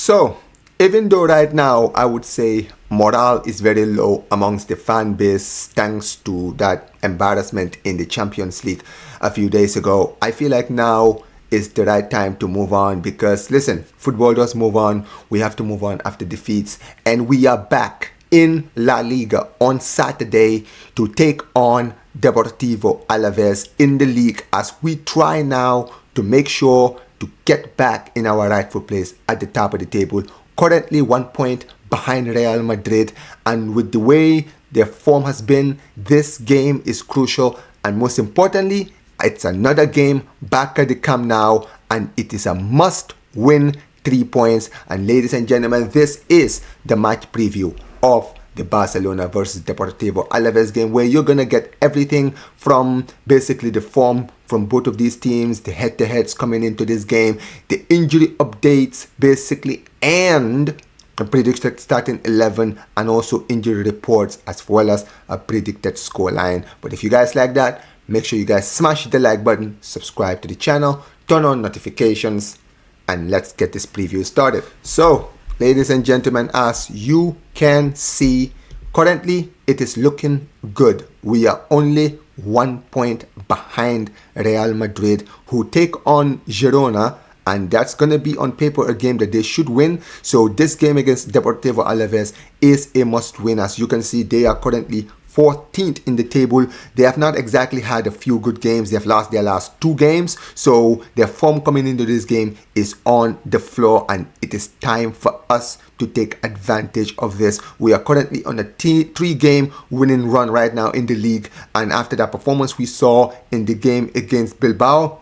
So, even though right now I would say morale is very low amongst the fan base thanks to that embarrassment in the Champions League a few days ago, I feel like now is the right time to move on because listen, football does move on. We have to move on after defeats, and we are back in La Liga on Saturday to take on Deportivo Alavés in the league as we try now to make sure to get back in our rightful place at the top of the table. Currently 1 point behind Real Madrid, and with the way their form has been, this game is crucial, and most importantly, it's another game back at the Camp Nou, and it is a must-win 3 points. And ladies and gentlemen, this is the match preview of the Barcelona versus Deportivo Alavés game, where you're gonna get everything from basically the form from both of these teams, the head-to-heads coming into this game, the injury updates basically, and a predicted starting 11, and also injury reports, as well as a predicted scoreline. But if you guys like that, make sure you guys smash the like button, subscribe to the channel, turn on notifications, and let's get this preview started. So, ladies and gentlemen, as you can see, currently it is looking good. We are only 1 point behind Real Madrid, who take on Girona, and that's going to be on paper a game that they should win. So this game against Deportivo Alavés is a must win. As you can see, they are currently 14th in the table. They have not exactly had a few good games. They have lost their last 2 games. So their form coming into this game is on the floor, and it is time for us to take advantage of this. We are currently on a 3-game winning run right now in the league. And after that performance we saw in the game against Bilbao,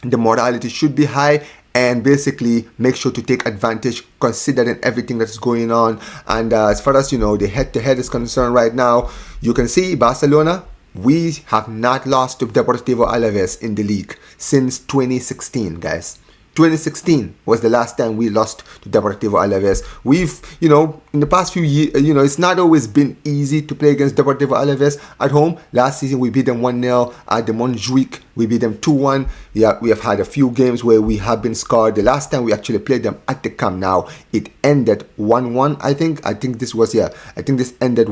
the morality should be high, and basically make sure to take advantage considering everything that's going on. And as far as the head-to-head is concerned right now, you can see Barcelona, we have not lost to Deportivo Alavés in the league since 2016, guys. 2016 was the last time we lost to Deportivo Alavés. We've, in the past few years, it's not always been easy to play against Deportivo Alavés at home. Last season, we beat them 1-0 at the Montjuic. We beat them 2-1. Yeah, we have had a few games where we have been scarred. The last time we actually played them at the Camp Nou, it ended 1-1, I think. It ended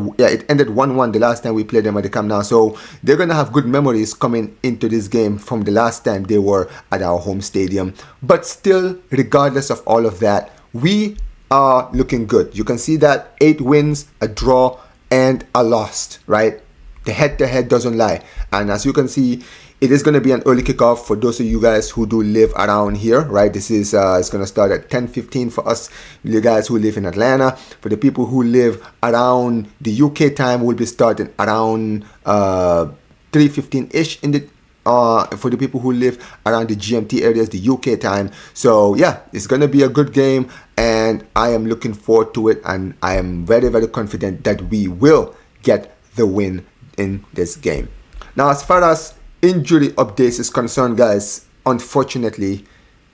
1-1 the last time we played them at the Camp Nou. So they're going to have good memories coming into this game from the last time they were at our home stadium. But still, regardless of all of that, we are looking good. You can see that 8 wins, a draw, and a loss, right? The head-to-head doesn't lie. And as you can see, it is going to be an early kickoff for those of you guys who do live around here, right? This is it's going to start at 10:15 for us, you guys who live in Atlanta. For the people who live around the UK time, we'll be starting around 3:15-ish in the for the people who live around the GMT areas, the UK time. So yeah, it's going to be a good game, and I am looking forward to it, and I am very, very confident that we will get the win in this game. Now, as far as injury updates is concerned, guys, unfortunately,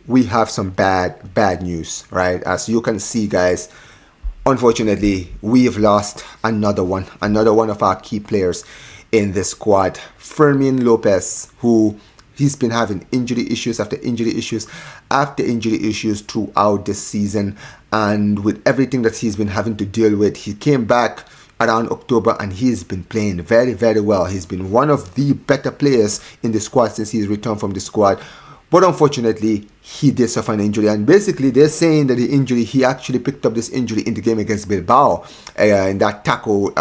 we have some bad news, right? As you can see, guys, unfortunately, we have lost another one of our key players in the squad, Fermin Lopez, who he's been having injury issues after injury issues throughout this season. And with everything that he's been having to deal with, he came back around October, and he's been playing very, very well. He's been one of the better players in the squad since he's returned from the squad. But unfortunately, he did suffer an injury, and basically they're saying that the injury, he actually picked up this injury in the game against Bilbao, in that tackle.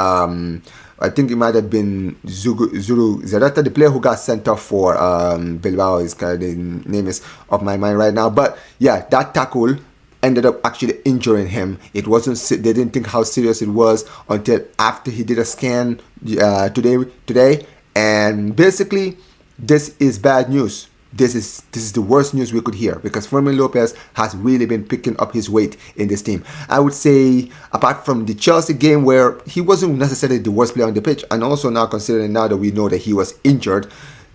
I think it might have been Zuru Zarata, the player who got sent off for Bilbao. The name is off my mind right now. But yeah, that tackle ended up actually injuring him. It wasn't. They didn't think how serious it was until after he did a scan today. And basically, this is bad news. This is the worst news we could hear, because Fermin Lopez has really been picking up his weight in this team. I would say, apart from the Chelsea game where he wasn't necessarily the worst player on the pitch, and also now considering now that we know that he was injured,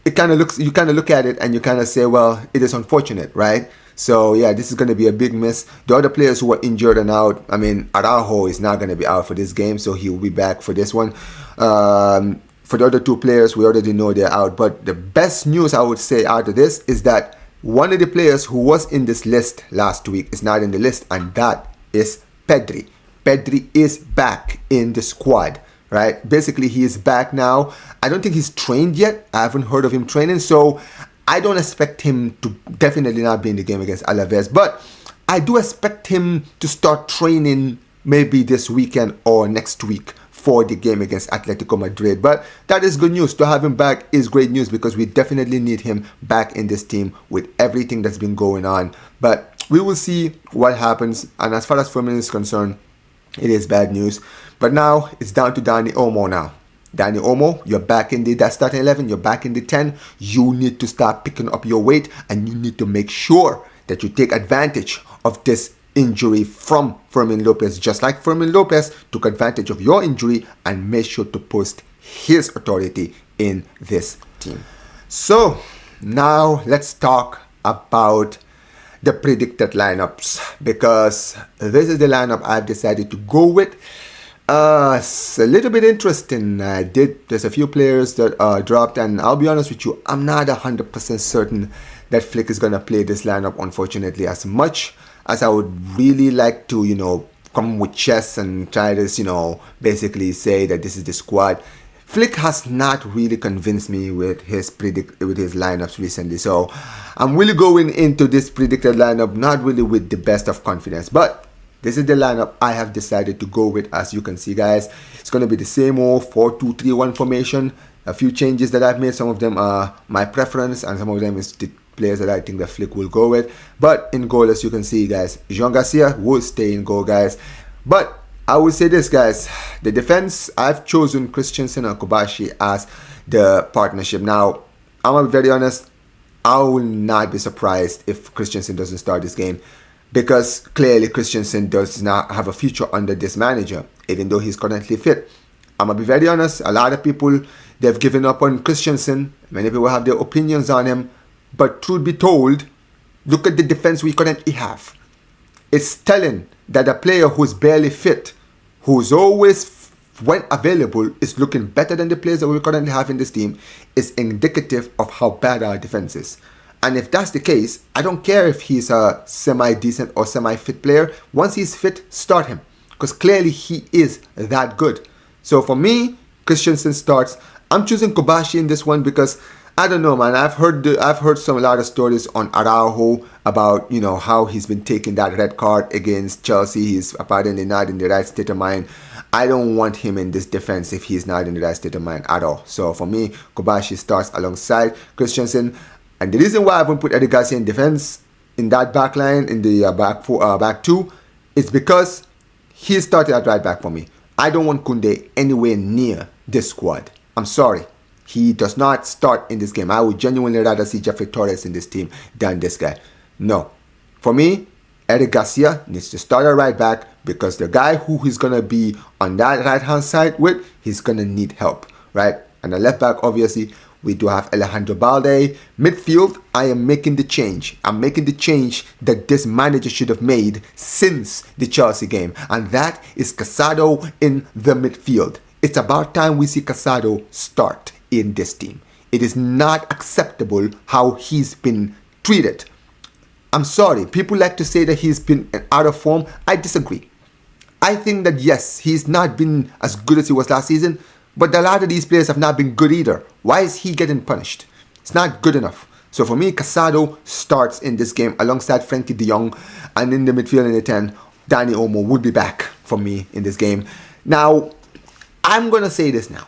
you kind of look at it and you kind of say, well, it is unfortunate, right? So yeah, this is going to be a big miss. The other players who were injured and out, I mean, Araujo is not going to be out for this game, so he will be back for this one. For the other 2 players, we already know they're out. But the best news I would say out of this is that one of the players who was in this list last week is not in the list, and that is Pedri. Pedri is back in the squad, right? Basically, he is back now. I don't think he's trained yet. I haven't heard of him training, so I don't expect him to definitely not be in the game against Alavés, but I do expect him to start training maybe this weekend or next week for the game against Atletico Madrid. But that is good news. To have him back is great news because we definitely need him back in this team with everything that's been going on. But we will see what happens. And as far as Firmino is concerned, it is bad news. But now it's down to Dani Olmo now. Dani Olmo, you're back in that starting 11. You're back in the 10. You need to start picking up your weight and you need to make sure that you take advantage of this injury from Fermin Lopez, just like Fermin Lopez took advantage of your injury and made sure to post his authority in this team. So now let's talk about the predicted lineups, because this is the lineup I've decided to go with. It's a little bit interesting. There's a few players that dropped, and I'll be honest with you, I'm not 100% certain that Flick is going to play this lineup, unfortunately, as much as I would really like to, come with chess and try to, basically say that this is the squad. Flick has not really convinced me with his lineups recently, so I'm really going into this predicted lineup not really with the best of confidence, but this is the lineup I have decided to go with. As you can see, guys, it's going to be the same old 4-2-3-1 formation. A few changes that I've made. Some of them are my preference and some of them is the players that I think that Flick will go with. But in goal, as you can see, guys, Jean Garcia will stay in goal, guys. But I will say this, guys, the defense, I've chosen Christensen and Kobashi as the partnership. Now, I'm going to be very honest, I will not be surprised if Christensen doesn't start this game, because clearly Christensen does not have a future under this manager, even though he's currently fit. I'm going to be very honest, a lot of people, they've given up on Christensen. Many people have their opinions on him. But truth be told, look at the defense we currently have. It's telling that a player who's barely fit, who's always, when available, is looking better than the players that we currently have in this team, is indicative of how bad our defense is. And if that's the case, I don't care if he's a semi-decent or semi-fit player. Once he's fit, start him, because clearly he is that good. So for me, Christensen starts. I'm choosing Kobashi in this one because I don't know, man. I've heard a lot of stories on Araujo about, how he's been taking that red card against Chelsea. He's apparently not in the right state of mind. I don't want him in this defense if he's not in the right state of mind at all. So for me, Kobashi starts alongside Christensen. And the reason why I haven't put Eddie Garcia in defense in that back line, in the back two, is because he started at right back for me. I don't want Koundé anywhere near this squad. I'm sorry. He does not start in this game. I would genuinely rather see Jeffrey Torres in this team than this guy. No. For me, Eric Garcia needs to start at right back, because the guy who he's going to be on that right-hand side with, he's going to need help, right? And the left back, obviously, we do have Alejandro Balde. Midfield, I am making the change. I'm making the change that this manager should have made since the Chelsea game. And that is Casado in the midfield. It's about time we see Casado start in this team. It is not acceptable how he's been treated. I'm sorry, people like to say that he's been out of form. I disagree. I think that yes, he's not been as good as he was last season, but a lot of these players have not been good either. Why is he getting punished? It's not good enough. So for me, Casado starts in this game alongside Frankie de Jong, and in the midfield in the 10, Dani Olmo would be back for me in this game. Now, I'm going to say this now.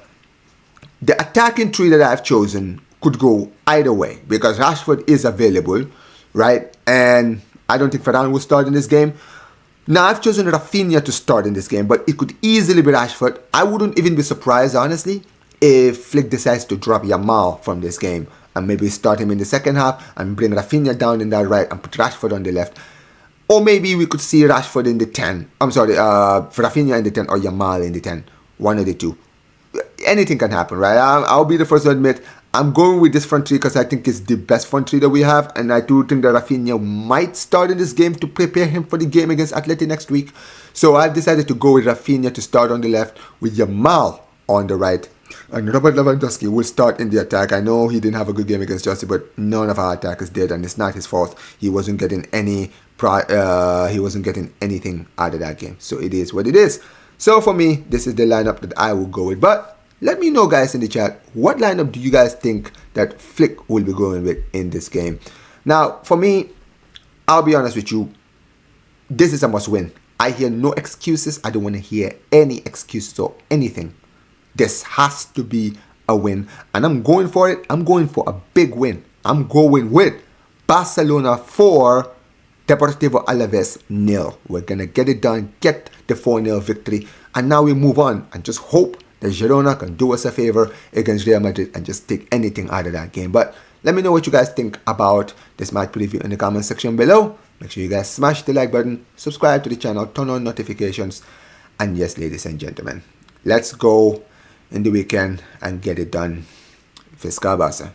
The attacking three that I've chosen could go either way, because Rashford is available, right? And I don't think Varane will start in this game. Now, I've chosen Rafinha to start in this game, but it could easily be Rashford. I wouldn't even be surprised, honestly, if Flick decides to drop Yamal from this game and maybe start him in the second half and bring Rafinha down in that right and put Rashford on the left. Or maybe we could see Rashford in the 10. I'm sorry, Rafinha in the 10 or Yamal in the 10. One of the two. Anything can happen, right? I'll be the first to admit I'm going with this front three because I think it's the best front three that we have, and I do think that Rafinha might start in this game to prepare him for the game against Atleti next week. So I've decided to go with Rafinha to start on the left, with Yamal on the right, and Robert Lewandowski will start in the attack. I know he didn't have a good game against Chelsea, but none of our attackers did, and it's not his fault. He wasn't getting any He wasn't getting anything out of that game. So it is what it is. So for me, this is the lineup that I will go with. But let me know, guys, in the chat, what lineup do you guys think that Flick will be going with in this game? Now, for me, I'll be honest with you, this is a must win. I hear no excuses. I don't want to hear any excuses or anything. This has to be a win. And I'm going for it. I'm going for a big win. I'm going with Barcelona 4, Deportivo Alavés 0. We're going to get it done, get the 4-0 victory. And now we move on and just hope that Girona can do us a favor against Real Madrid and just take anything out of that game. But let me know what you guys think about this match preview in the comment section below. Make sure you guys smash the like button, subscribe to the channel, turn on notifications. And yes, ladies and gentlemen, let's go in the weekend and get it done. Fiscal Barça.